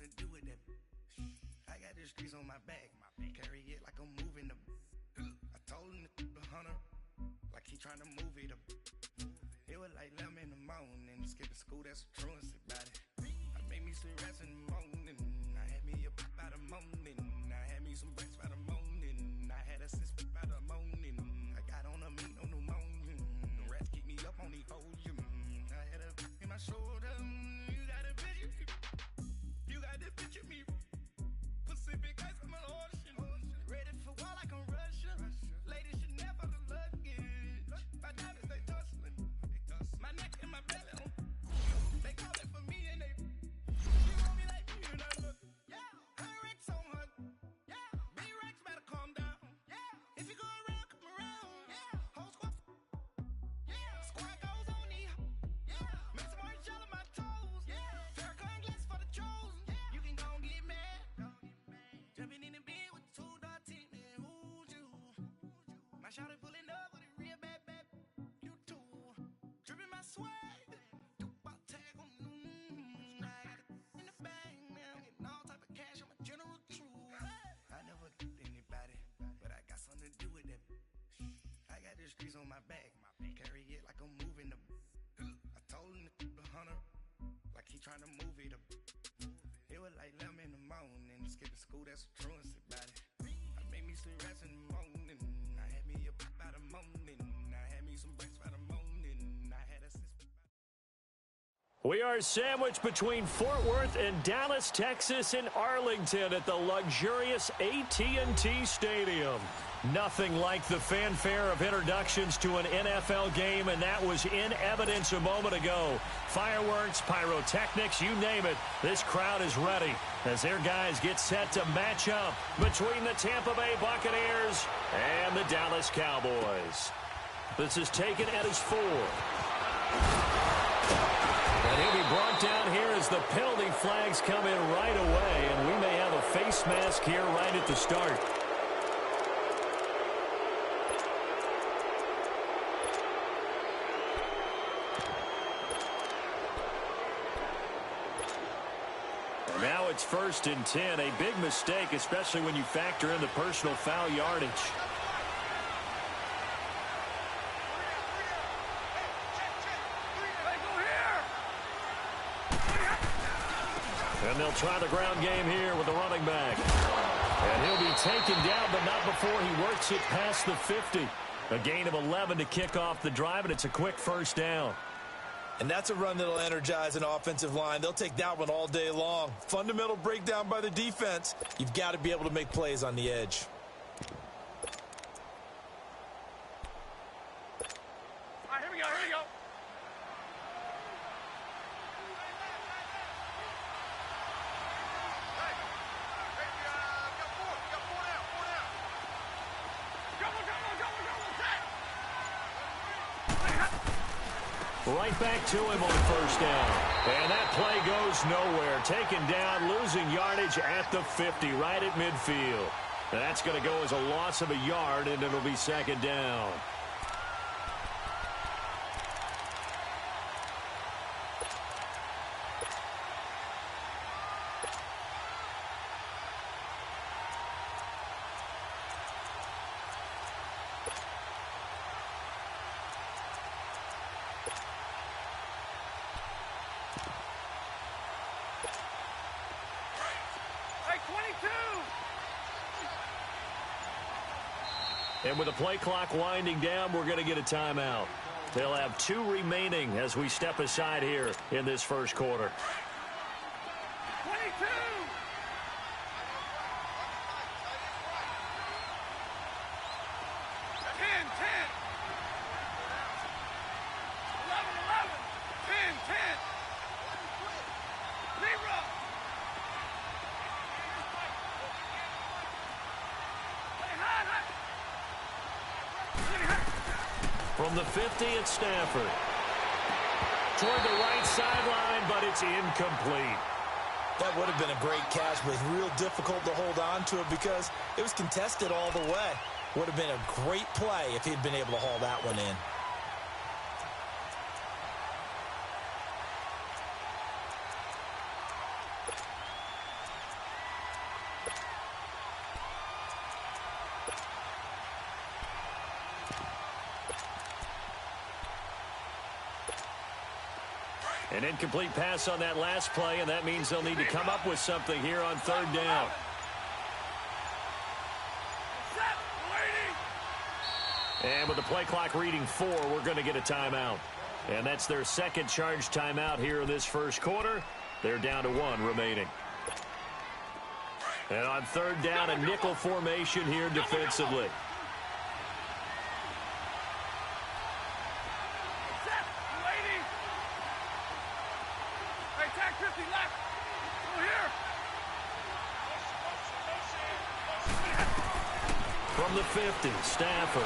something to do with that. I got the streets on my back, carry it like I'm moving the. I told him to the hunter, like he trying to move it up. It was like 11 in the morning, skipping school, that's the truancy about it. I made me some rest in the morning, I had me a pop by the morning, I had me some breaks by the morning, I had a six by the morning, I got on a meat, no pneumonia, the rats keep me up on the folium, I had a in my shoulder, you got a picture, you got this picture me, Pacific ice from an ocean, ready for war like I'm Russian, ladies should never the luggage, my diamonds they tussling, my neck and my belly on, they call it for me and they, she want me like you and I look, yeah, her Rex on her, yeah, B-Rex better calm down, yeah, if you go around, come around, yeah, whole squad, yeah, squad goes on me, yeah, make some orange gel on my toes, yeah, Farrakhan glass for the chosen, yeah, you can go and get mad, jumping in the bed with two dot team, man, who's you, my shawty pulling up with a real bad, you too, dripping my swag, do about tag on, I got it in the bag, man, I'm getting all type of cash, I'm a general true, I never did anybody, but I got something to do with that, I got the streets on my back, carry it like I'm moving the, I told him to the hunter, like he trying to move it up, it was like 11 in the morning, skipping school, that's the truancy about it, I made me some rest in the morning, I had me a pop by the morning, I had me some breaks by the morning, I had a six. We are sandwiched between Fort Worth and Dallas, Texas, and Arlington at the luxurious AT&T Stadium. Nothing like the fanfare of introductions to an NFL game, and that was in evidence a moment ago. Fireworks, pyrotechnics, you name it. This crowd is ready as their guys get set to match up between the Tampa Bay Buccaneers and the Dallas Cowboys. This is taken at his 4. And he'll be brought down here as the penalty flags come in right away, and we may have a face mask here right at the start. And now it's 1st and 10, a big mistake, especially when you factor in the personal foul yardage. And they'll try the ground game here with the running back. And he'll be taken down, but not before he works it past the 50. A gain of 11 to kick off the drive, and it's a quick first down. And that's a run that'll energize an offensive line. They'll take that one all day long. Fundamental breakdown by the defense. You've got to be able to make plays on the edge. All right, here we go, here we go. Right back to him on first down. And that play goes nowhere. Taken down, losing yardage at the 50, right at midfield. That's going to go as a loss of a yard, and it'll be second down. And with the play clock winding down, we're going to get a timeout. They'll have 2 remaining as we step aside here in this first quarter. 22! 10, 10. 11, 11. 10, 10. 0. From the 50, it's Stafford. Toward the right sideline, but it's incomplete. That would have been a great catch, but it's real difficult to hold on to it because it was contested all the way. Would have been a great play if he'd been able to haul that one in. An incomplete pass on that last play, and that means they'll need to come up with something here on third down. And with the play clock reading 4, we're going to get a timeout. And that's their second charge timeout here in this first quarter. They're down to 1 remaining. And on third down, a nickel formation here defensively. From the 50, Stafford.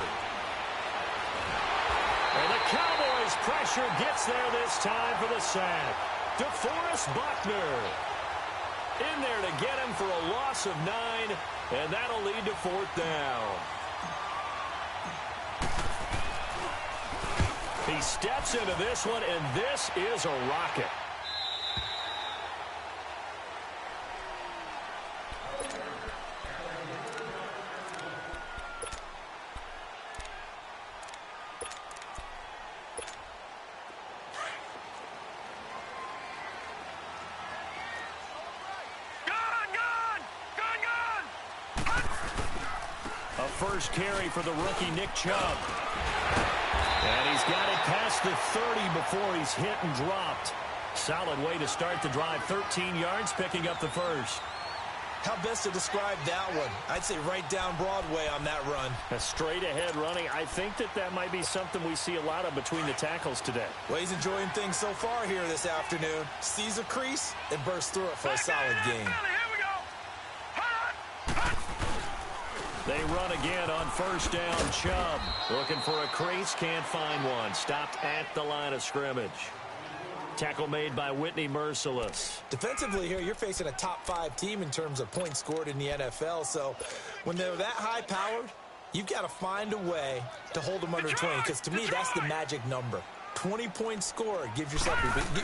And the Cowboys pressure gets there this time for the sack. DeForest Buckner in there to get him for a loss of 9, and that'll lead to 4th down. He steps into this one, and this is a rocket. First carry for the rookie Nick Chubb. And he's got it past the 30 before he's hit and dropped. Solid way to start the drive. 13 yards, picking up the first. How best to describe that one? I'd say right down Broadway on that run. A straight-ahead running. I think that might be something we see a lot of between the tackles today. Well, he's enjoying things so far here this afternoon. Sees a crease and bursts through it for a solid gain. They run again on first down. Chubb looking for a crease, can't find one. Stopped at the line of scrimmage. Tackle made by Whitney Merciless. Defensively here, you're facing a top 5 team in terms of points scored in the NFL. So when they're that high-powered, you've got to find a way to hold them under 20. Because to me, that's the magic number. 20 points scored gives yourself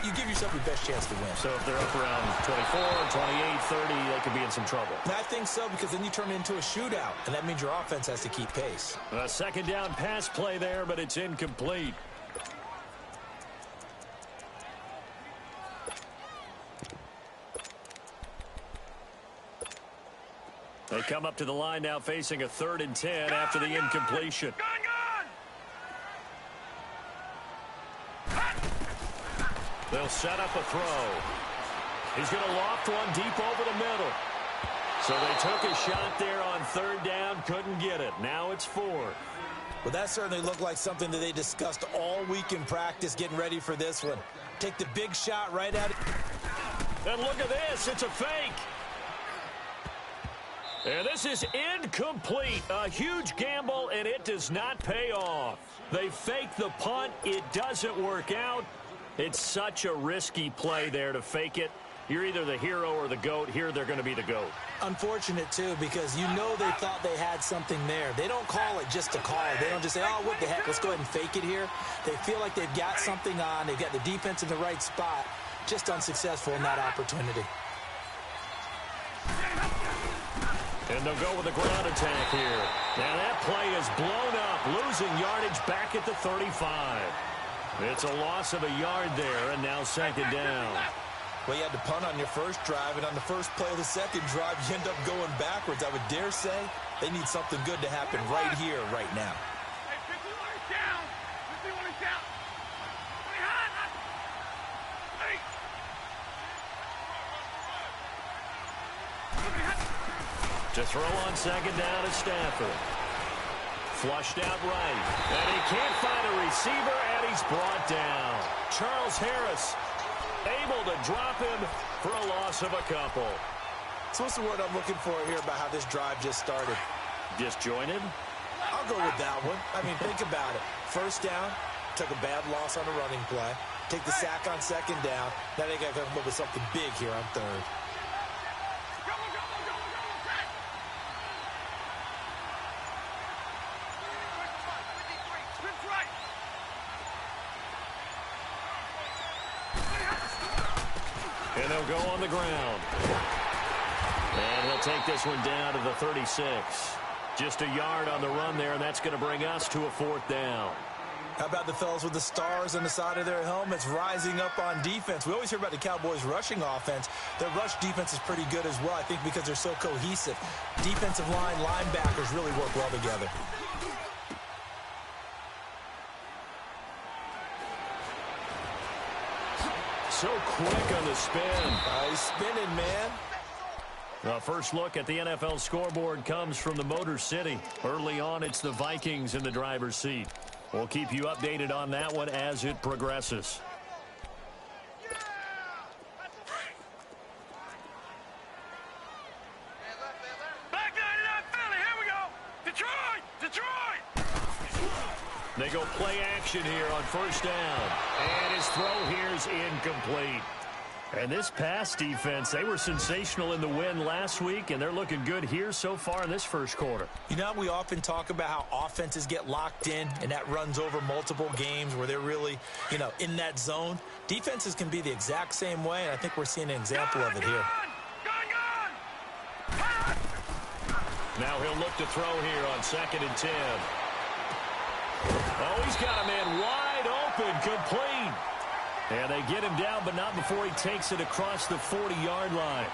you give yourself your best chance to win. So if they're up around 24, 28, 30, they could be in some trouble. And I think so, because then you turn it into a shootout, and that means your offense has to keep pace. A second down pass play there, but it's incomplete. They come up to the line now facing a 3rd and 10 after the incompletion. They'll set up a throw. He's going to loft one deep over the middle. So they took a shot there on 3rd down, couldn't get it. Now it's 4. Well, that certainly looked like something that they discussed all week in practice, getting ready for this one. Take the big shot right at it. And look at this. It's a fake. And this is incomplete. A huge gamble, and it does not pay off. They fake the punt. It doesn't work out. It's such a risky play there to fake it. You're either the hero or the GOAT. Here they're going to be the GOAT. Unfortunate, too, because you know they thought they had something there. They don't call it just to call it. They don't just say, oh, what the heck, let's go ahead and fake it here. They feel like they've got something on. They've got the defense in the right spot. Just unsuccessful in that opportunity. And they'll go with a ground attack here. Now that play is blown up, losing yardage back at the 35. It's a loss of a yard there, and now 2nd down. Well, you had to punt on your first drive, and on the first play of the second drive, you end up going backwards. I would dare say they need something good to happen right here, right now. Hey, 51 is down. 51 is down. To throw on 2nd down is Stafford. Flushed out right. And he can't find a receiver, and he's brought down. Charles Harris able to drop him for a loss of a couple. So what's the word I'm looking for here about how this drive just started? Disjointed? I'll go with that one. I mean, think about it. First down, took a bad loss on a running play. Take the sack on 2nd down. Now they got to come up with something big here on 3rd. And they'll go on the ground. And he'll take this one down to the 36. Just a yard on the run there, and that's going to bring us to a 4th down. How about the fellas with the stars on the side of their helmets rising up on defense? We always hear about the Cowboys' rushing offense. Their rush defense is pretty good as well, I think, because they're so cohesive. Defensive line, linebackers really work well together. So quick on the spin. He's spinning, man. The first look at the NFL scoreboard comes from the Motor City. Early on, it's the Vikings in the driver's seat. We'll keep you updated on that one as it progresses. Back 99 Philly, here we go. Detroit! They go play action here on first down. And his throw here is incomplete. And this pass defense, they were sensational in the win last week, and they're looking good here so far in this first quarter. You know, we often talk about how offenses get locked in, and that runs over multiple games where they're really, in that zone. Defenses can be the exact same way, and I think we're seeing an example of it here. Now he'll look to throw here on 2nd and 10. Oh, he's got a man wide open, complete. And they get him down, but not before he takes it across the 40-yard line.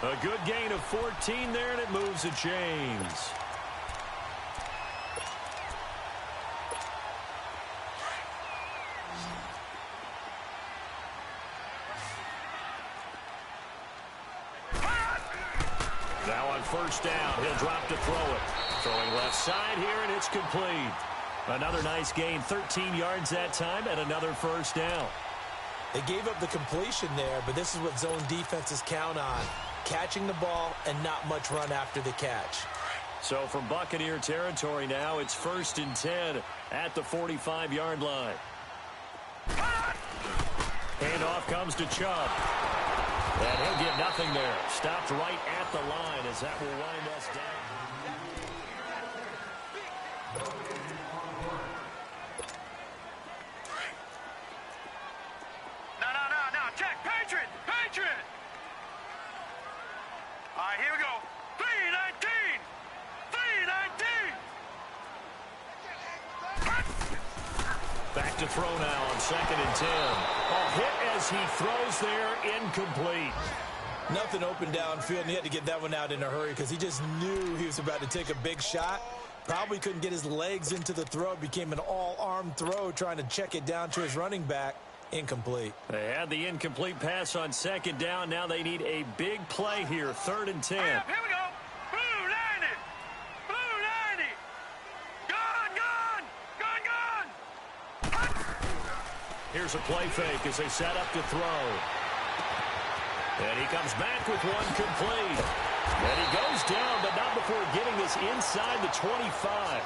A good gain of 14 there, and it moves the chains. Now on first down, he'll drop to throw it. Throwing left side here, and it's complete. Another nice gain, 13 yards that time, and another first down. They gave up the completion there, but this is what zone defenses count on. Catching the ball and not much run after the catch. So from Buccaneer territory now, it's 1st and 10 at the 45-yard line. Handoff comes to Chubb. And he'll get nothing there. Stopped right at the line as that will wind us down. No, check, Patriot! All right, here we go. 319! Back to throw now on 2nd and 10. A hit as he throws there, incomplete. Nothing open downfield, and he had to get that one out in a hurry because he just knew he was about to take a big shot. Probably couldn't get his legs into the throw. Became an all-arm throw trying to check it down to his running back. Incomplete. They had the incomplete pass on 2nd down. Now they need a big play here, 3rd and 10. Here we go. Blue 90! Gone! Here's a play fake as they set up to throw. And he comes back with one complete. And he goes down, but not before getting this inside the 25.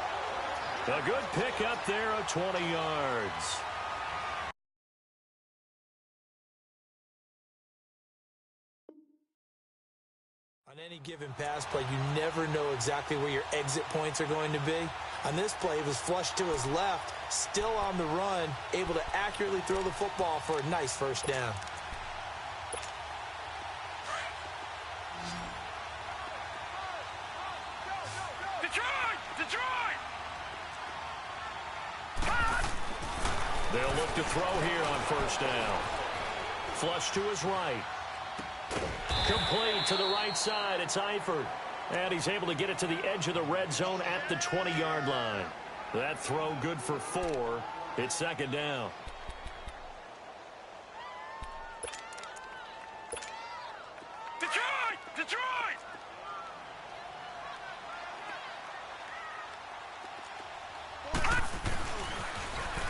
A good pick up there of 20 yards. On any given pass play, you never know exactly where your exit points are going to be. On this play, he was flushed to his left, still on the run, able to accurately throw the football for a nice first down. Detroit! They'll look to throw here on first down. Flush to his right. Complete to the right side. It's Eifert. And he's able to get it to the edge of the red zone at the 20-yard line. That throw good for 4. It's 2nd down. Detroit!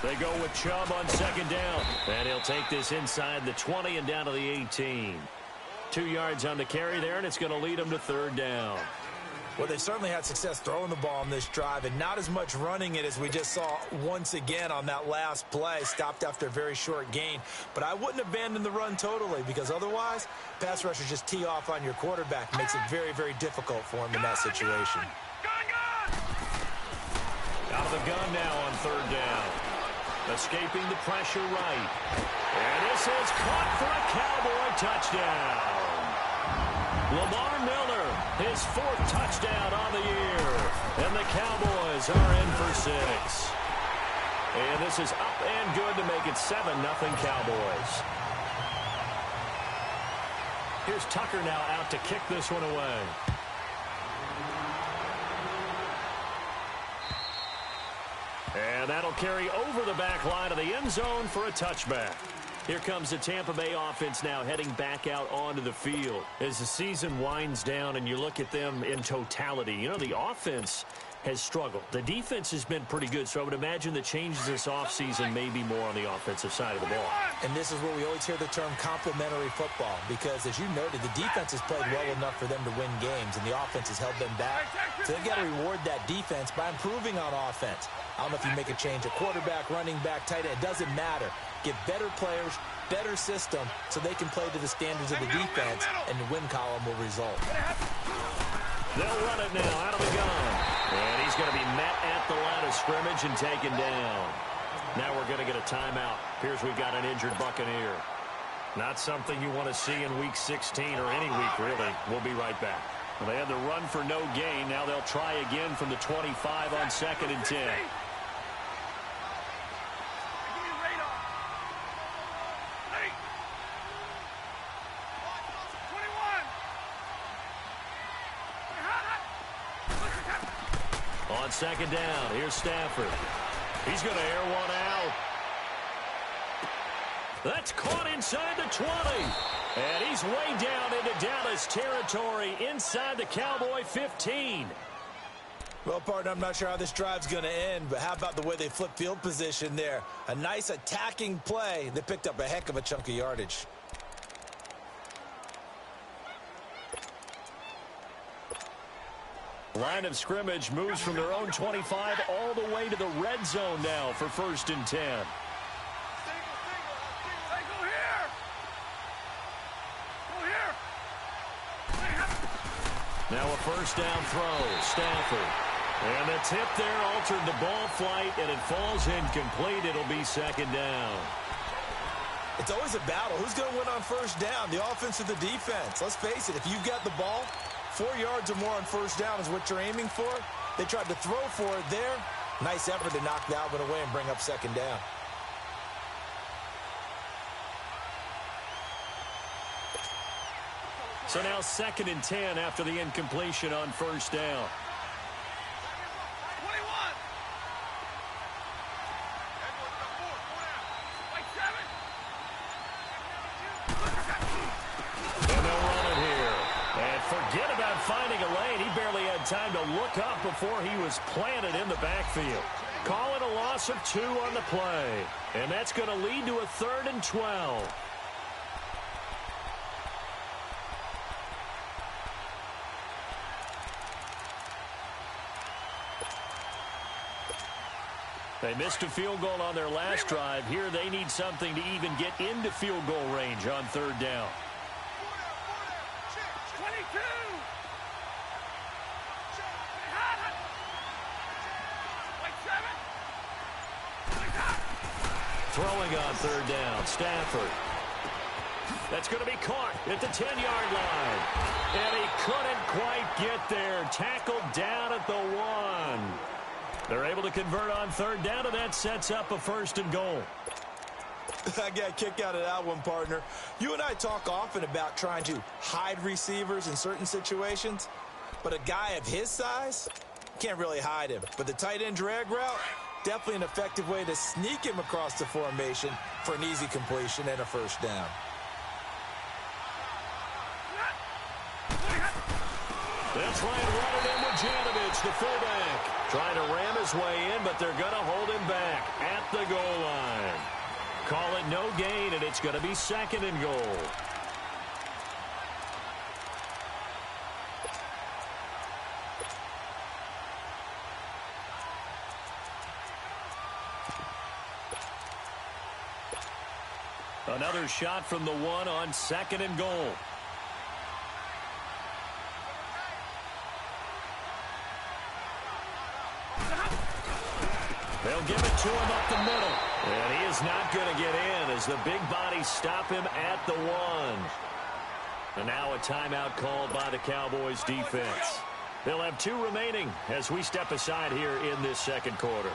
They go with Chubb on 2nd down. And he'll take this inside the 20 and down to the 18. 2 yards on the carry there, and it's going to lead them to 3rd down. Well, they certainly had success throwing the ball on this drive, and not as much running it as we just saw once again on that last play. Stopped after a very short gain. But I wouldn't abandon the run totally, because otherwise, pass rushers just tee off on your quarterback. Makes it very, very difficult for him in that situation. Out of the gun now on 3rd down. Escaping the pressure right. And this is caught for a Cowboy touchdown. Lamar Miller, his 4th touchdown on the year. And the Cowboys are in for 6. And this is up and good to make it 7-0 Cowboys. Here's Tucker now out to kick this one away. And that'll carry over the back line of the end zone for a touchback. Here comes the Tampa Bay offense now heading back out onto the field. As the season winds down and you look at them in totality, you know, the offense has struggled. The defense has been pretty good, so I would imagine the changes this offseason may be more on the offensive side of the ball. And this is where we always hear the term complementary football, because as you noted, the defense has played well enough for them to win games, and the offense has held them back. So they've got to reward that defense by improving on offense. I don't know if you make a change at quarterback, running back, tight end. It doesn't matter. Get better players, better system, so they can play to the standards of the defense, and the win column will result. They'll run it now out of the gun. And he's going to be met at the line of scrimmage and taken down. Now we're going to get a timeout. Appears we've got an injured Buccaneer. Not something you want to see in Week 16 or any week, really. We'll be right back. Well, they had the run for no gain. Now they'll try again from the 25 on 2nd and 10. On 2nd down, here's Stafford. He's going to air one out. That's caught inside the 20. And he's way down into Dallas territory inside the Cowboy 15. Well, partner, I'm not sure how this drive's going to end, but how about the way they flip field position there? A nice attacking play. They picked up a heck of a chunk of yardage. Line of scrimmage moves from their own 25 all the way to the red zone now for 1st and 10. Now a 1st down throw, Stafford. And the tip there altered the ball flight, and it falls incomplete. It'll be 2nd down. It's always a battle. Who's going to win on 1st down, the offense or the defense? Let's face it, if you've got the ball, 4 yards or more on 1st down is what you're aiming for. They tried to throw for it there. Nice effort to knock that one away and bring up 2nd down. So now 2nd and 10 after the incompletion on 1st down. 21. And they'll run it here. And forget about finding a lane. He barely had time to look up before he was planted in the backfield. Call it a loss of 2 on the play. And that's going to lead to a 3rd and 12. They missed a field goal on their last drive. Here they need something to even get into field goal range on 3rd down. 22. Throwing on 3rd down, Stafford. That's going to be caught at the 10-yard line. And he couldn't quite get there. Tackled down at the 1. They're able to convert on 3rd down, and that sets up a 1st and goal. I got a kick out of that one, partner. You and I talk often about trying to hide receivers in certain situations, but a guy of his size, can't really hide him. But the tight end drag route, definitely an effective way to sneak him across the formation for an easy completion and a 1st down. They'll try and run it in with Janovich, the fullback. Trying to ram his way in, but they're going to hold him back at the goal line. Call it no gain, and it's going to be 2nd and goal. Another shot from the 1 on 2nd and goal. They'll give it to him up the middle. And he is not going to get in as the big bodies stop him at the 1. And now a timeout called by the Cowboys defense. They'll have 2 remaining as we step aside here in this 2nd quarter.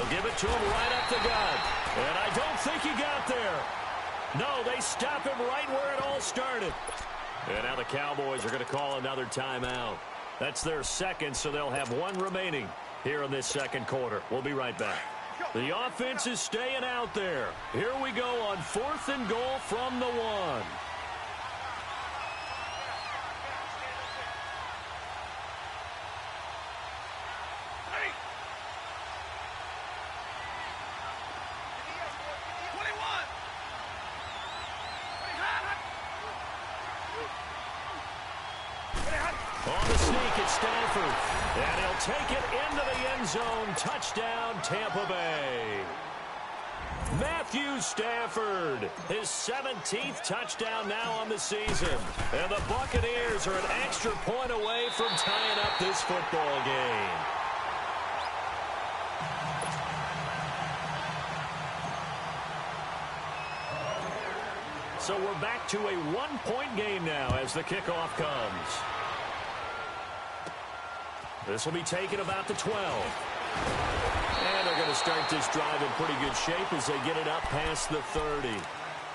They'll give it to him right up the gut. And I don't think he got there. No, they stop him right where it all started. And now the Cowboys are going to call another timeout. That's their second, so they'll have one remaining here in this second quarter. We'll be right back. The offense is staying out there. Here we go on 4th and goal from the 1. On the sneak, it's Stafford. And he'll take it into the end zone. Touchdown, Tampa Bay. Matthew Stafford, his 17th touchdown now on the season. And the Buccaneers are an extra point away from tying up this football game. So we're back to a one-point game now as the kickoff comes. This will be taken about the 12. And they're going to start this drive in pretty good shape as they get it up past the 30.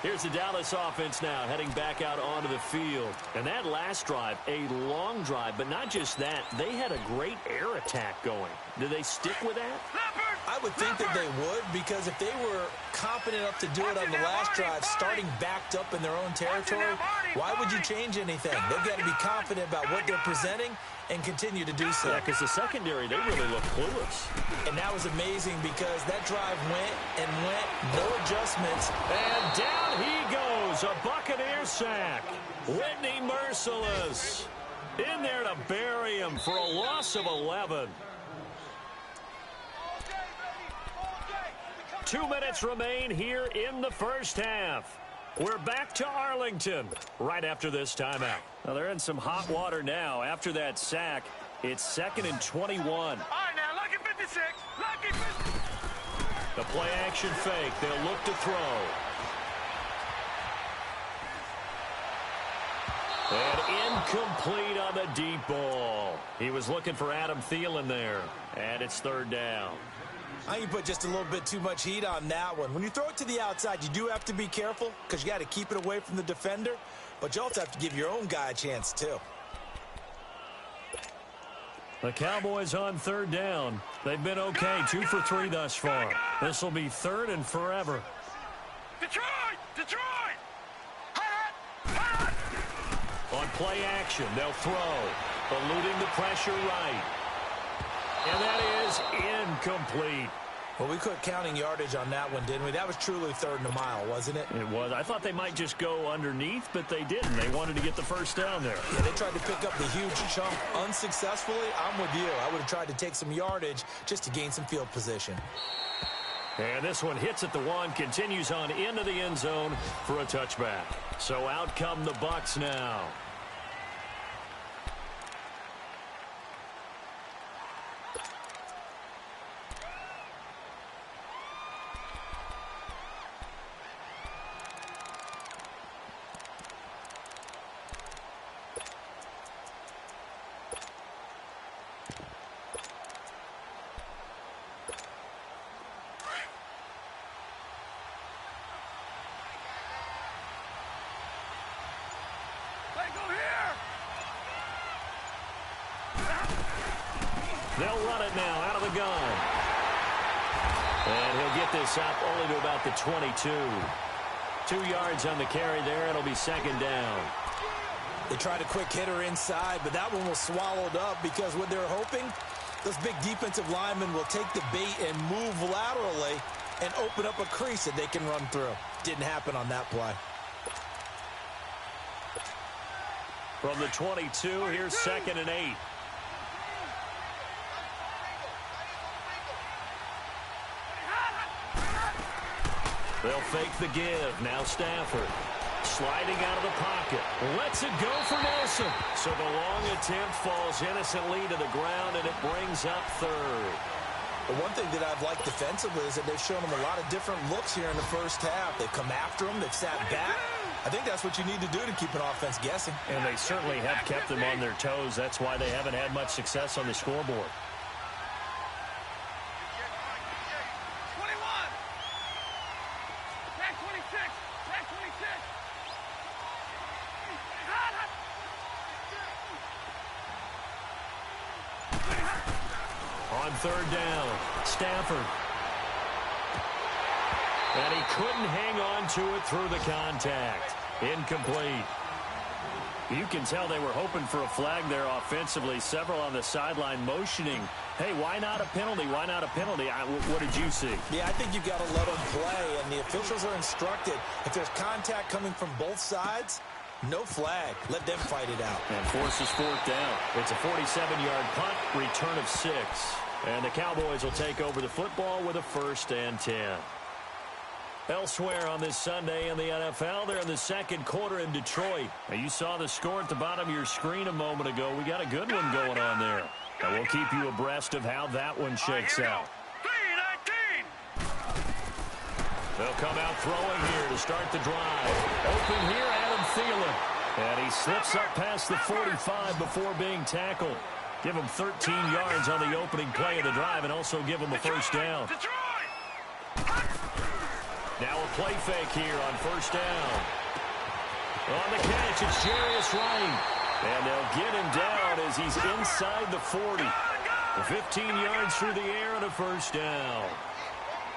Here's the Dallas offense now heading back out onto the field. And that last drive, a long drive, but not just that. They had a great air attack going. Do they stick with that? I would think that they would, because if they were confident enough to do it on the last drive, starting backed up in their own territory, why would you change anything? They've got to be confident about what they're presenting and continue to do so. Yeah, because the secondary, they really look clueless. And that was amazing because that drive went and went, no adjustments. And down he goes, a Buccaneer sack. Whitney Merciless in there to bury him for a loss of 11. 2 minutes remain here in the first half. We're back to Arlington right after this timeout. Now they're in some hot water now. After that sack, it's 2nd and 21. All right, now, lucky 56. Lucky 56. The play action fake. They'll look to throw. And incomplete on the deep ball. He was looking for Adam Thielen there. And it's 3rd down. I think you put just a little bit too much heat on that one. When you throw it to the outside, you do have to be careful because you got to keep it away from the defender. But you also have to give your own guy a chance, too. The Cowboys on 3rd down. They've been okay, 2 for 3 thus far. This will be 3rd and forever. Detroit! Detroit! On play action, they'll throw. Eluding the pressure right. And that is incomplete. Well, we quit counting yardage on that one, didn't we? That was truly 3rd and a mile, wasn't it? It was. I thought they might just go underneath, but they didn't. They wanted to get the first down there. Yeah, they tried to pick up the huge chunk unsuccessfully. I'm with you. I would have tried to take some yardage just to gain some field position. And this one hits at the 1, continues on into the end zone for a touchback. So out come the Bucs now. They'll run it now out of the gun. And he'll get this up only to about the 22. 2 yards on the carry there. It'll be 2nd down. They tried a quick hitter inside, but that one was swallowed up because what they're hoping, those big defensive linemen will take the bait and move laterally and open up a crease that they can run through. Didn't happen on that play. From the 22, here's 2nd and 8. They'll fake the give. Now Stafford sliding out of the pocket. Lets it go for Nelson. So the long attempt falls innocently to the ground, and it brings up 3rd. The one thing that I've liked defensively is that they've shown them a lot of different looks here in the first half. They've come after them. They've sat back. I think that's what you need to do to keep an offense guessing. And they certainly have kept them on their toes. That's why they haven't had much success on the scoreboard. on third down. Stafford. And he couldn't hang on to it through the contact. Incomplete. You can tell they were hoping for a flag there offensively. Several on the sideline motioning, hey, why not a penalty? Why not a penalty? What did you see? Yeah, I think you've got to let them play, and the officials are instructed. If there's contact coming from both sides, no flag. Let them fight it out. And forces fourth down. It's a 47-yard punt, return of 6. And the Cowboys will take over the football with a 1st and 10. Elsewhere on this Sunday in the NFL, they're in the second quarter in Detroit. Now, you saw the score at the bottom of your screen a moment ago. We got a good one going on there. And we'll keep you abreast of how that one shakes out. 3-19. They'll come out throwing here to start the drive. Open here, Adam Thielen. And he slips up past the 45 before being tackled. Give him 13 yards on the opening play of the drive and also give him a first down. Now a play fake here on first down. On the catch, it's Jarius Wright. And they'll get him down as he's inside the 40. 15 yards through the air and a first down.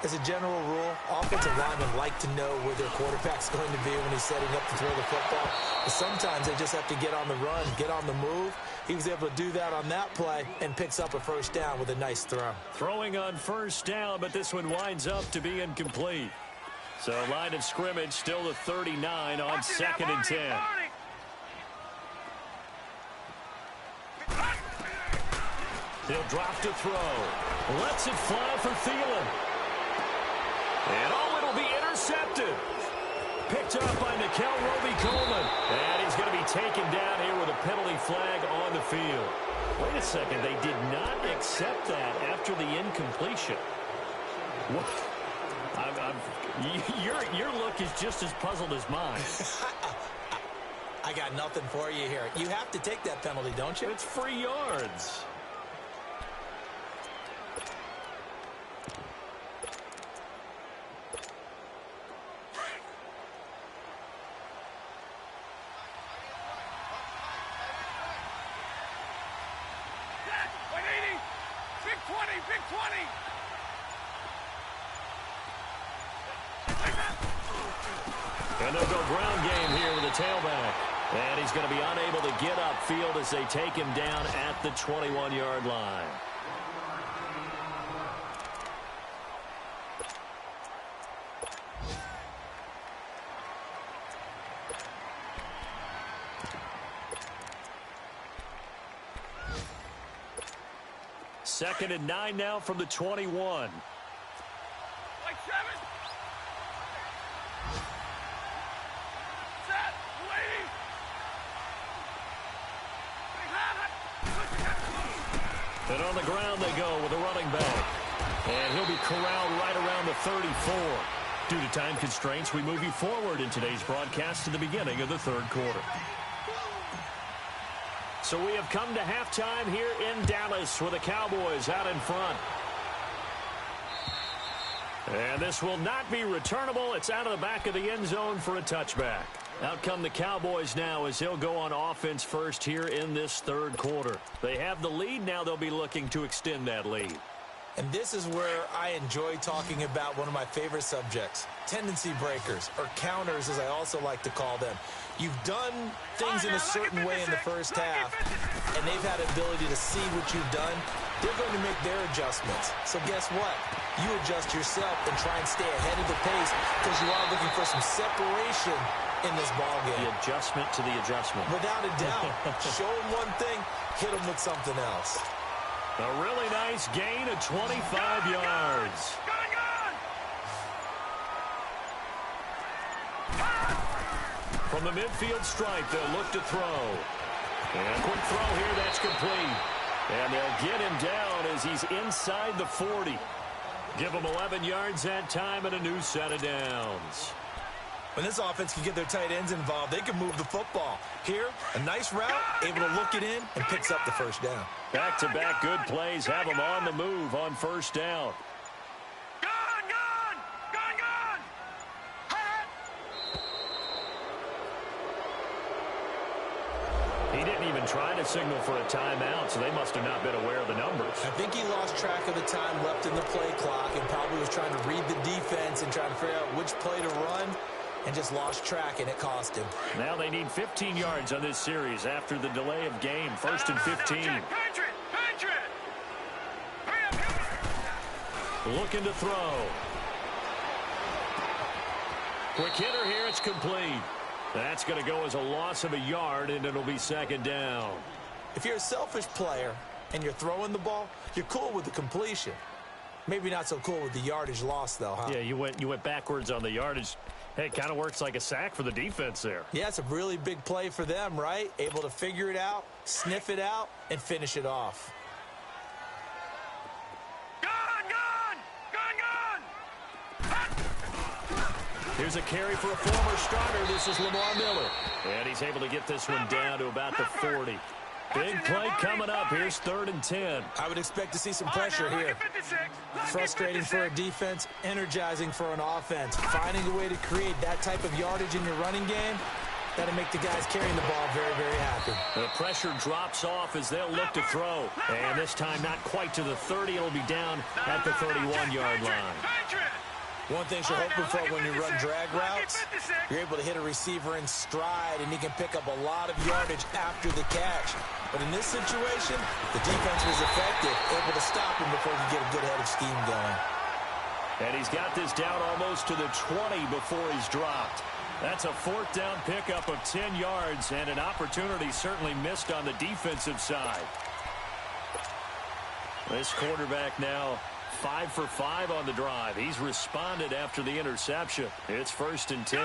As a general rule, offensive linemen like to know where their quarterback's going to be when he's setting up to throw the football. But sometimes they just have to get on the run, get on the move. He was able to do that on that play and picks up a first down with a nice throw. Throwing on first down, but this one winds up to be incomplete. So line of scrimmage still the 39 on 2nd and 10. He'll drop to throw. Lets it fly for Thielen. And it'll be intercepted. Picked up by Nikel Roby-Coleman. And he's going to be taken down here with a penalty flag on the field. Wait a second, they did not accept that after the incompletion. What? Your look is just as puzzled as mine. I got nothing for you here. You have to take that penalty, don't you? It's free yards. Big 20. And they'll go ground game here with a tailback. And he's going to be unable to get upfield as they take him down at the 21-yard line. Second and 9 now from the 21. Like 7. Set. Waiting. And on the ground they go with a running back. And he'll be corralled right around the 34. Due to time constraints, we move you forward in today's broadcast to the beginning of the third quarter. So we have come to halftime here in Dallas with the Cowboys out in front. And this will not be returnable. It's out of the back of the end zone for a touchback. Out come the Cowboys now as he'll go on offense first here in this third quarter. They have the lead. Now they'll be looking to extend that lead. And this is where I enjoy talking about one of my favorite subjects, tendency breakers, or counters as I also like to call them. You've done things in a certain way in the first half, and they've had the ability to see what you've done. They're going to make their adjustments. So guess what? You adjust yourself and try and stay ahead of the pace because you are looking for some separation in this ballgame. The adjustment to the adjustment. Without a doubt. Show them one thing, hit them with something else. A really nice gain of 25 yards. From the midfield stripe, they'll look to throw. And quick throw here, that's complete. And they'll get him down as he's inside the 40. Give him 11 yards that time and a new set of downs. When this offense can get their tight ends involved, they can move the football. Here, a nice route, able to look it in, and picks up the first down. Back-to-back good plays have them on the move on first down. He didn't even been trying to signal for a timeout, so they must have not been aware of the numbers. I think he lost track of the time left in the play clock and probably was trying to read the defense and trying to figure out which play to run and just lost track, and it cost him. Now they need 15 yards on this series after the delay of game. 1st and 15. Looking to throw. Quick hitter here. It's complete. That's going to go as a loss of a yard, and it'll be 2nd down. If you're a selfish player and you're throwing the ball, you're cool with the completion. Maybe not so cool with the yardage loss, though, huh? Yeah, you went backwards on the yardage. Hey, it kind of works like a sack for the defense there. Yeah, it's a really big play for them, right? Able to figure it out, sniff it out, and finish it off. Here's a carry for a former starter. This is Lamar Miller. And he's able to get this one down to about the 40. Big play coming up. Here's 3rd and 10. I would expect to see some pressure here. Frustrating for a defense, energizing for an offense. Finding a way to create that type of yardage in your running game, that'll make the guys carrying the ball very, very happy. The pressure drops off as they'll look to throw. And this time not quite to the 30. It'll be down at the 31-yard line. One thing you're hoping for when you run drag routes, you're able to hit a receiver in stride, and he can pick up a lot of yardage after the catch. But in this situation, the defense was effective, able to stop him before he could get a good head of steam going. And he's got this down almost to the 20 before he's dropped. That's a 4th down pickup of 10 yards, and an opportunity certainly missed on the defensive side. This quarterback now 5 for 5 on the drive. He's responded after the interception. It's 1st and 10.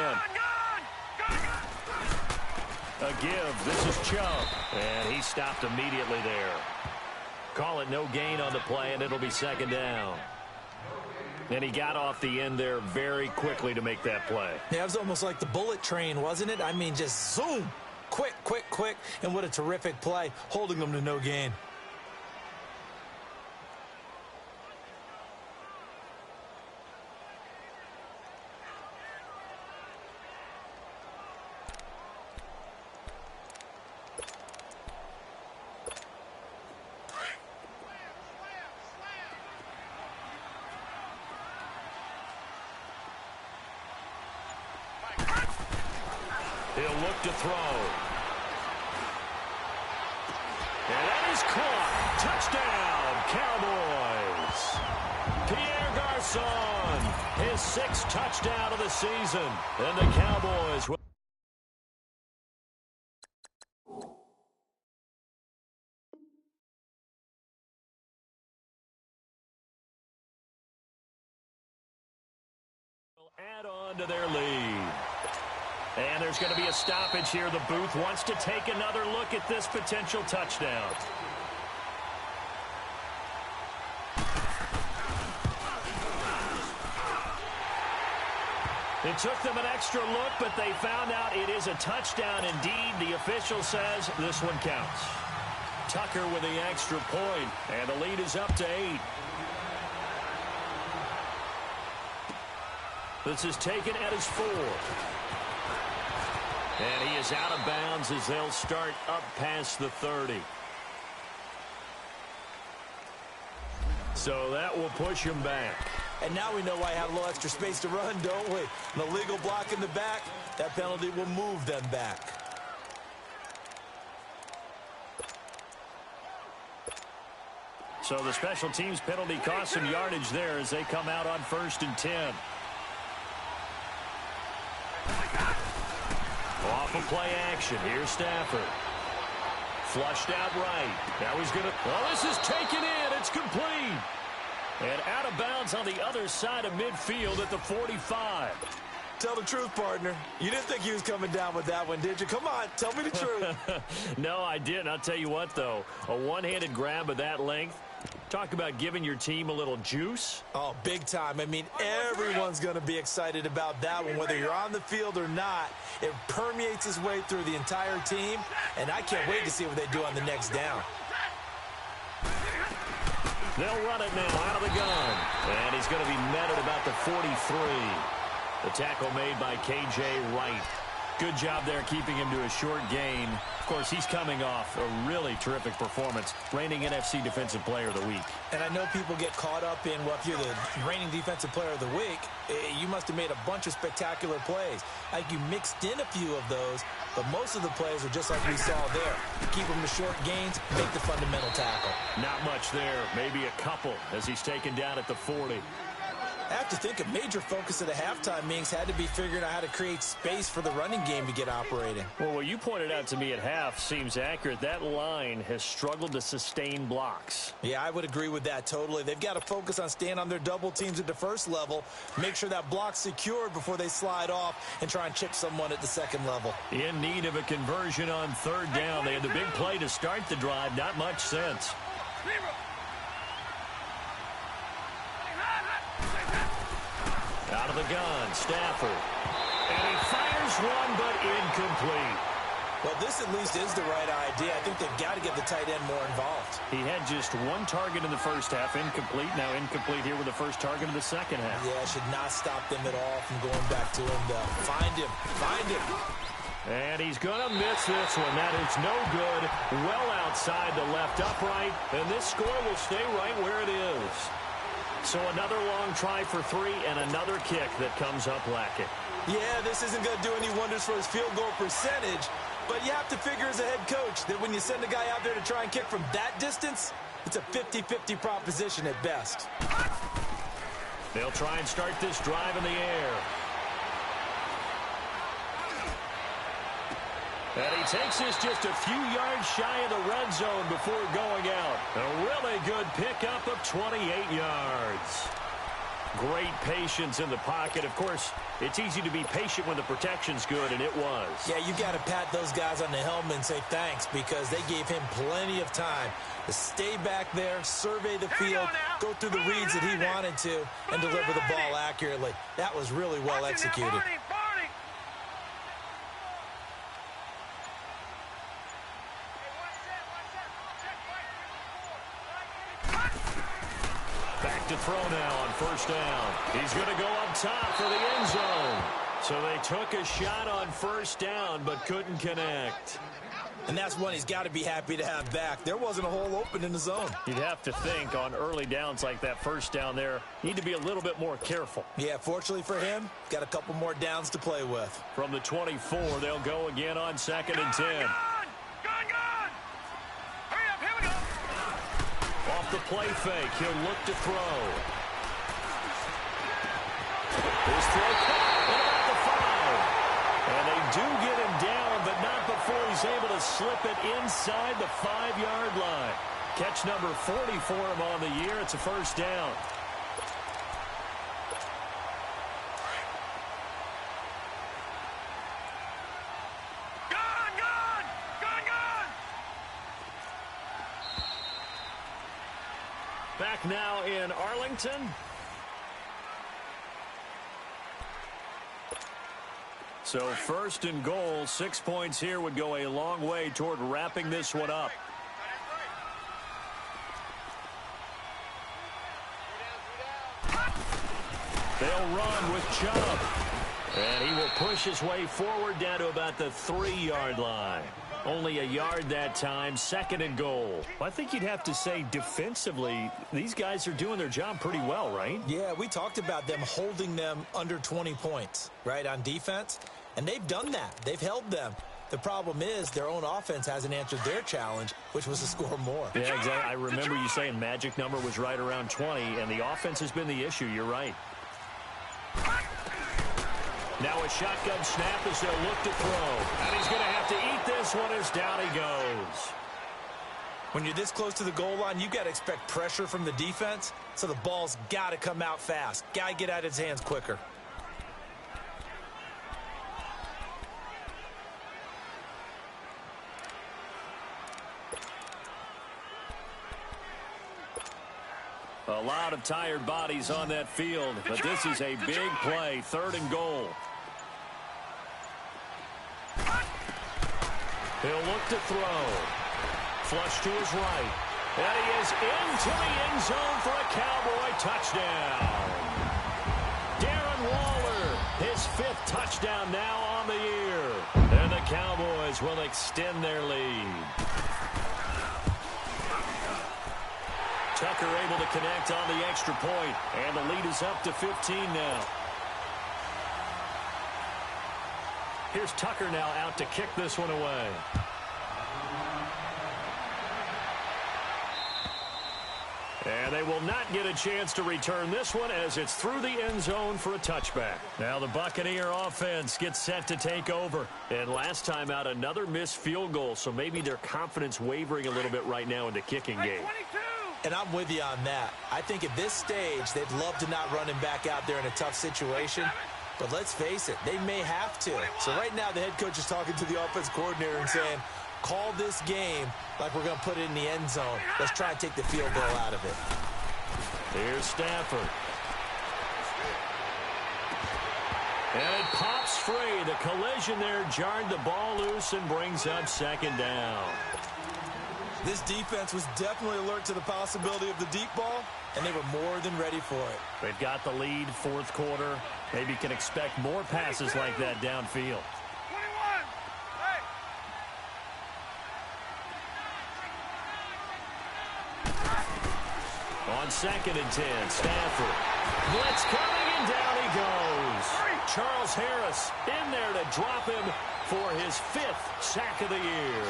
A give. This is Chubb. And he stopped immediately there. Call it no gain on the play, and it'll be 2nd down. And he got off the end there very quickly to make that play. Yeah, it was almost like the bullet train, wasn't it? I mean, just zoom. Quick, quick, quick. And what a terrific play, holding them to no gain. He'll look to throw. And that is caught. Touchdown, Cowboys. Pierre Garçon, his 6th touchdown of the season. And the Cowboys will add on to their lead. And there's going to be a stoppage here. The booth wants to take another look at this potential touchdown. It took them an extra look, but they found out it is a touchdown indeed. The official says this one counts. Tucker with the extra point, and the lead is up to 8. This is taken at his 4. And he is out of bounds as they'll start up past the 30. So that will push him back. And now we know why I have a little extra space to run, don't we? The legal block in the back, that penalty will move them back. So the special teams penalty cost some yardage there as they come out on 1st and 10. Off of play action. Here's Stafford. Flushed out right. Now he's going to... Well, this is taken in. It's complete. And out of bounds on the other side of midfield at the 45. Tell the truth, partner. You didn't think he was coming down with that one, did you? Come on, tell me the truth. No, I didn't. I'll tell you what, though. A one-handed grab of that length. Talk about giving your team a little juice. Oh, big time. I mean, everyone's going to be excited about that one, whether you're on the field or not. It permeates its way through the entire team, and I can't wait to see what they do on the next down. They'll run it now out of the gun. And he's going to be met at about the 43. The tackle made by K.J. Wright. Good job there keeping him to a short gain. course, he's coming off a really terrific performance, reigning NFC Defensive Player of the Week. And I know people get caught up in, well, if you're the reigning Defensive Player of the Week, you must have made a bunch of spectacular plays. I think you mixed in a few of those, but most of the plays are just like we saw there. Keep them to short gains, make the fundamental tackle. Not much there, maybe a couple as he's taken down at the 40. I have to think a major focus of the halftime meetings had to be figuring out how to create space for the running game to get operating. Well, what you pointed out to me at half seems accurate. That line has struggled to sustain blocks. Yeah, I would agree with that totally. They've got to focus on staying on their double teams at the first level, make sure that block's secured before they slide off and try and chip someone at the second level. In need of a conversion on third down. They had the big play to start the drive. Not much sense. Out of the gun, Stafford. And he fires one, but incomplete. Well, this at least is the right idea. I think they've got to get the tight end more involved. He had just one target in the first half, incomplete. Now incomplete here with the first target of the second half. Yeah, should not stop them at all from going back to him, though. Find him. Find him. And he's going to miss this one. That is no good. Well outside the left upright. And this score will stay right where it is. So another long try for three and another kick that comes up lacking. Yeah, this isn't going to do any wonders for his field goal percentage, but you have to figure as a head coach that when you send a guy out there to try and kick from that distance, it's a 50-50 proposition at best. They'll try and start this drive in the air. And he takes this just a few yards shy of the red zone before going out. A really good pickup of 28 yards. Great patience in the pocket. Of course, it's easy to be patient when the protection's good, and it was. Yeah, you got to pat those guys on the helmet and say thanks because they gave him plenty of time to stay back there, survey the field, go through the reads that he wanted to, and deliver the ball accurately. That was really well executed. To throw now on first down. He's going to go up top for the end zone. So they took a shot on first down but couldn't connect. And that's one he's got to be happy to have back. There wasn't a hole open in the zone. You'd have to think on early downs like that first down there, need to be a little bit more careful. Yeah, fortunately for him, got a couple more downs to play with. From the 24, they'll go again on 2nd and 10. Off the play fake, he'll look to throw. His throw caught at about the 5. And they do get him down, but not before he's able to slip it inside the 5-yard line. Catch number 40 for him on the year. It's a first down. Back now in Arlington. So 1st and goal, 6 points here would go a long way toward wrapping this one up. They'll run with Chubb. And he will push his way forward down to about the 3-yard line. Only a yard that time, 2nd and goal. I think you'd have to say defensively, these guys are doing their job pretty well, right? Yeah, we talked about them holding them under 20 points, right, on defense. And they've done that. They've held them. The problem is their own offense hasn't answered their challenge, which was to score more. Yeah, exactly. I remember you saying magic number was right around 20, and the offense has been the issue. You're right. Now a shotgun snap as they'll look to throw. And he's going to have to eat this one as down he goes. When you're this close to the goal line, you've got to expect pressure from the defense, so the ball's got to come out fast. Got to get out of his hands quicker. A lot of tired bodies on that field, but this is a big play, 3rd and goal. He'll look to throw. Flush to his right. And he is into the end zone for a Cowboy touchdown. Darren Waller, his 5th touchdown now on the year. And the Cowboys Cowboys will extend their lead. Tucker able to connect on the extra point, and the lead is up to 15 now. Here's Tucker now out to kick this one away. And they will not get a chance to return this one as it's through the end zone for a touchback. Now the Buccaneer offense gets set to take over. And last time out, another missed field goal, so maybe their confidence wavering a little bit right now in the kicking game. And I'm with you on that. I think at this stage, they'd love to not run him back out there in a tough situation. But let's face it, they may have to. So right now, the head coach is talking to the offense coordinator and saying, call this game like we're going to put it in the end zone. Let's try and take the field goal out of it. Here's Stafford. And it pops free. The collision there jarred the ball loose and brings up second down. This defense was definitely alert to the possibility of the deep ball, and they were more than ready for it. They've got the lead, fourth quarter. Maybe can expect more passes like that downfield. 21. Hey. On 2nd and 10, Stafford. Blitz coming, and down he goes. Charles Harris in there to drop him for his 5th sack of the year.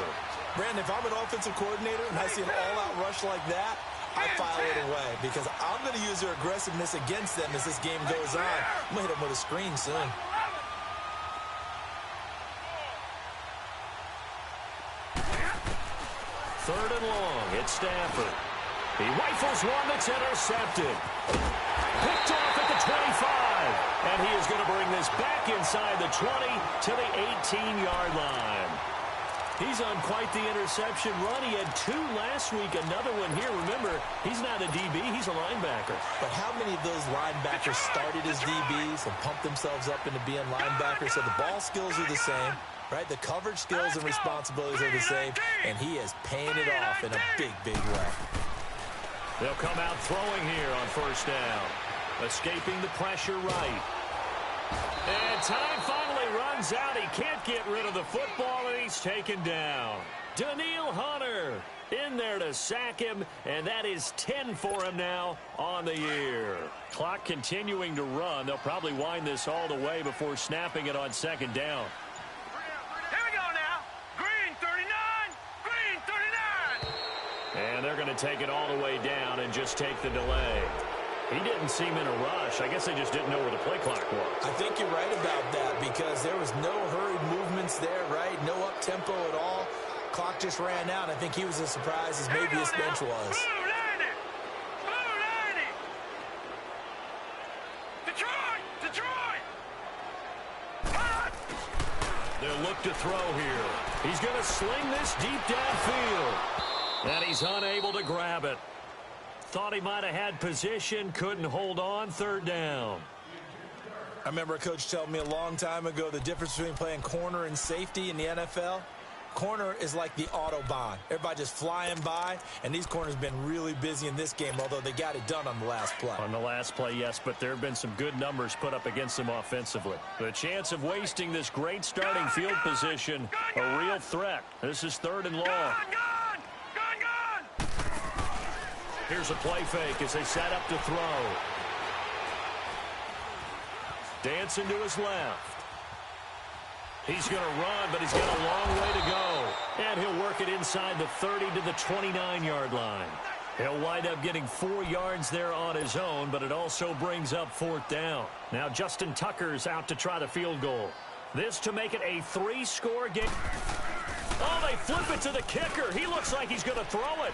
Brandon, if I'm an offensive coordinator and I see an all-out rush like that, I file it away because I'm going to use their aggressiveness against them as this game goes on. I'm going to hit them with a screen soon. Third and long, it's Stafford. He rifles one that's intercepted. Picked off at the 25. And he is going to bring this back inside the 20 to the 18-yard line. He's on quite the interception run. He had 2 last week, another one here. Remember, he's not a DB, he's a linebacker. But how many of those linebackers started as DBs and pumped themselves up into being linebackers? So the ball skills are the same, right? The coverage skills and responsibilities are the same, and he is paying it off in a big, big way. They'll come out throwing here on first down. Escaping the pressure right. And time finally runs out. He can't get rid of the football, and he's taken down. Daniil Hunter in there to sack him, and that is 10 for him now on the year. Clock continuing to run. They'll probably wind this all the way before snapping it on second down. Here we go now. Green 39. Green 39. And they're going to take it all the way down and just take the delay. He didn't seem in a rush. I guess they just didn't know where the play clock was. I think you're right about that because there was no hurried movements there, right? No up-tempo at all. Clock just ran out. I think he was as surprised as maybe his bench was. Blue 90. Blue 90. Detroit. Detroit. Hot. They'll look to throw here. He's going to sling this deep downfield. And he's unable to grab it. Thought he might have had position, couldn't hold on, third down. I remember a coach telling me a long time ago the difference between playing corner and safety in the NFL. Corner is like the Autobahn. Everybody just flying by, and these corners have been really busy in this game, although they got it done on the last play. On the last play, yes, but there have been some good numbers put up against them offensively. The chance of wasting this great starting field position, a real threat. This is third and long. Here's a play fake as they set up to throw. Dancing to his left. He's going to run, but he's got a long way to go. And he'll work it inside the 30 to the 29-yard line. He'll wind up getting 4 yards there on his own, but it also brings up fourth down. Now Justin Tucker's out to try the field goal. This to make it a 3-score game. Oh, they flip it to the kicker. He looks like he's going to throw it.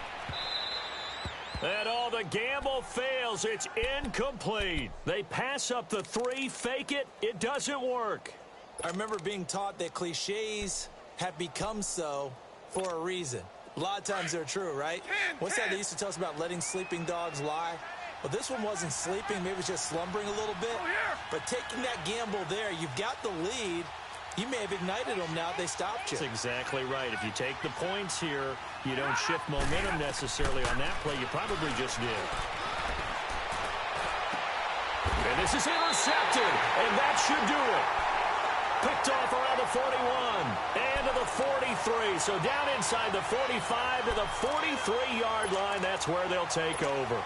And all the gamble fails. It's incomplete. They pass up the 3, fake it. It doesn't work. I remember being taught that cliches have become so for a reason. A lot of times they're true, right? What's that they used to tell us about letting sleeping dogs lie? Well, this one wasn't sleeping. Maybe it was just slumbering a little bit. But taking that gamble there, you've got the lead. You may have ignited them now if they stopped you. That's exactly right. If you take the points here, you don't shift momentum necessarily on that play. You probably just did. And this is intercepted, and that should do it. Picked off around the 41 and to the 43. So down inside the 45 to the 43-yard line. That's where they'll take over.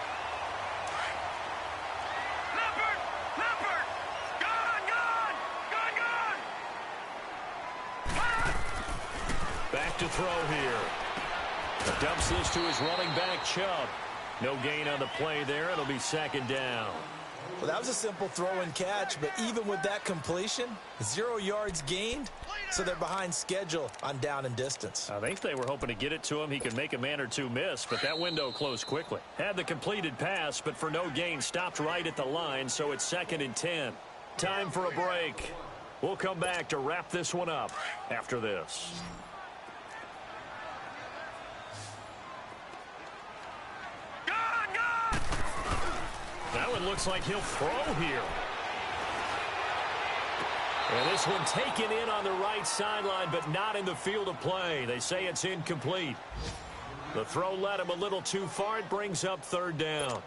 Back to throw here. Dumps this to his running back, Chubb. No gain on the play there. It'll be second down. Well, that was a simple throw and catch, but even with that completion, 0 yards gained, so they're behind schedule on down and distance. I think they were hoping to get it to him. He could make a man or two miss, but that window closed quickly. Had the completed pass, but for no gain, stopped right at the line, so it's 2nd and 10. Time for a break. We'll come back to wrap this one up after this. That one looks like he'll throw here. And this one taken in on the right sideline, but not in the field of play. They say it's incomplete. The throw led him a little too far. It brings up 3rd down.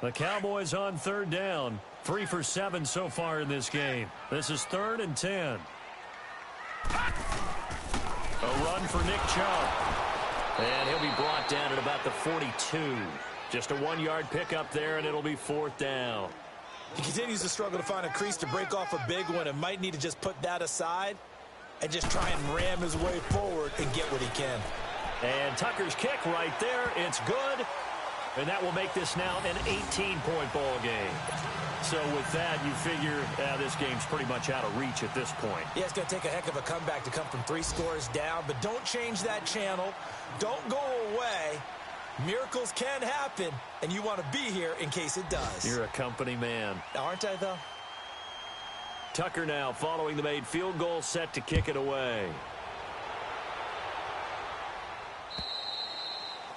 The Cowboys on 3rd down. 3 for 7 so far in this game. This is 3rd and 10. A run for Nick Chubb. And he'll be brought down at about the 42. Just a 1-yard pickup there, and it'll be 4th down. He continues to struggle to find a crease to break off a big one and might need to just put that aside and just try and ram his way forward and get what he can. And Tucker's kick right there. It's good. And that will make this now an 18-point ball game. So with that, you figure this game's pretty much out of reach at this point. Yeah, it's going to take a heck of a comeback to come from 3 scores down, but don't change that channel. Don't go away. Miracles can happen, and you want to be here in case it does. You're a company man. Aren't I, though? Tucker now following the made field goal, set to kick it away.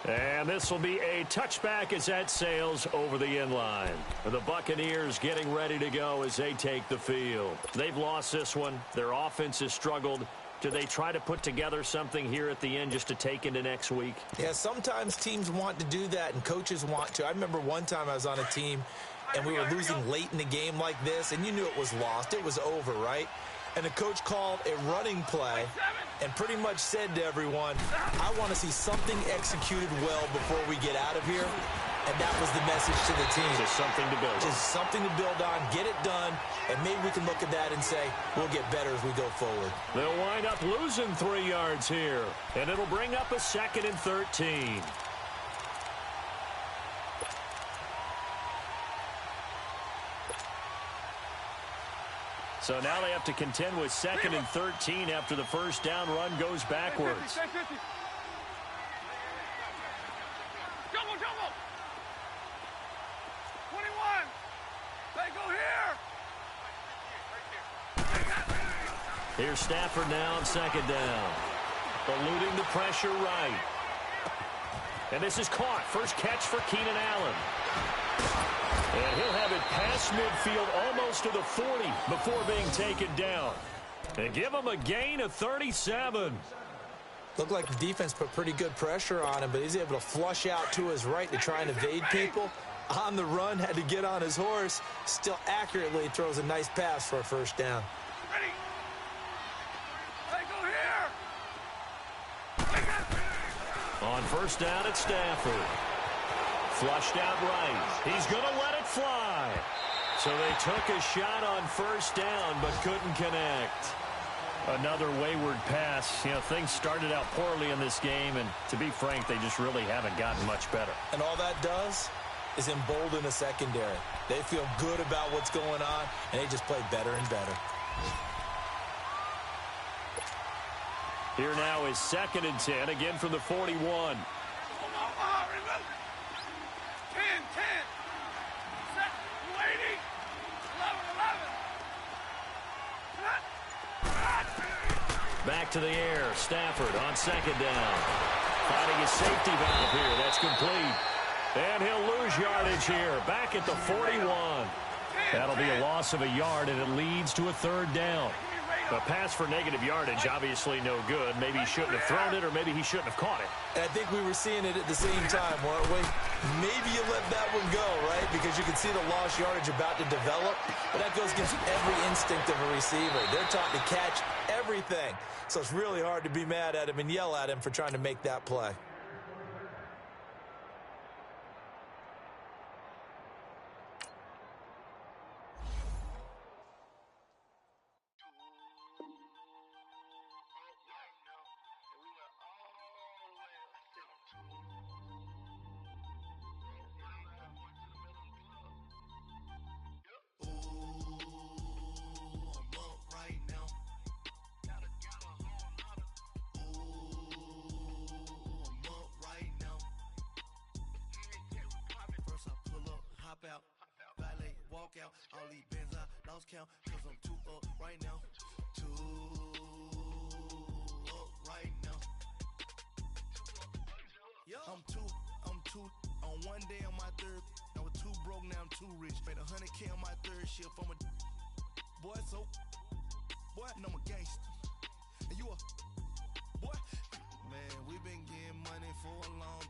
And this will be a touchback as that sails over the end line. The Buccaneers getting ready to go as they take the field. They've lost this one. Their offense has struggled. Do they try to put together something here at the end just to take into next week? Yeah, sometimes teams want to do that and coaches want to. I remember one time I was on a team and we were losing late in the game like this, and you knew it was lost. It was over, right? And the coach called a running play and pretty much said to everyone, I want to see something executed well before we get out of here. And that was the message to the team. Just something to build on. Just something to build on, get it done, and maybe we can look at that and say, we'll get better as we go forward. They'll wind up losing 3 yards here, and it'll bring up a 2nd and 13. So now they have to contend with 2nd and 13 after the first down run goes backwards. Here's Stafford now on 2nd down. Eluding the pressure right. And this is caught. First catch for Keenan Allen. And he'll have it past midfield almost to the 40 before being taken down. And give him a gain of 37. Looked like the defense put pretty good pressure on him, but he's able to flush out to his right to try and evade people. On the run, had to get on his horse. Still accurately throws a nice pass for a first down. Ready? Hey, go here! On first down, it's Stafford. Flushed out right. He's going to let it fly. So they took a shot on first down, but couldn't connect. Another wayward pass. You know, things started out poorly in this game, and to be frank, they just really haven't gotten much better. And all that does is embolden the secondary. They feel good about what's going on, and they just play better and better. Here now is 2nd and 10, again from the 41. 10, 10. Set, waiting. 11, 11. Back to the air. Stafford on 2nd down. Finding his safety valve here. That's complete. And he'll lose yardage here. Back at the 41. That'll be a loss of a yard, and it leads to a 3rd down. A pass for negative yardage, obviously no good. Maybe he shouldn't have thrown it, or maybe he shouldn't have caught it. And I think we were seeing it at the same time, weren't we? Maybe you let that one go, right? Because you can see the lost yardage about to develop. But that goes against every instinct of a receiver. They're taught to catch everything. So it's really hard to be mad at him and yell at him for trying to make that play. Out, valet, walk out, all these bins I lost count, cause I'm too up right now, too up right now, I'm too, on one day on my third, I was too broke, now I'm too rich, made 100K on my third shift, I'm a boy, so, boy, and I'm a gangster, and you a, boy, man, we been getting money for a long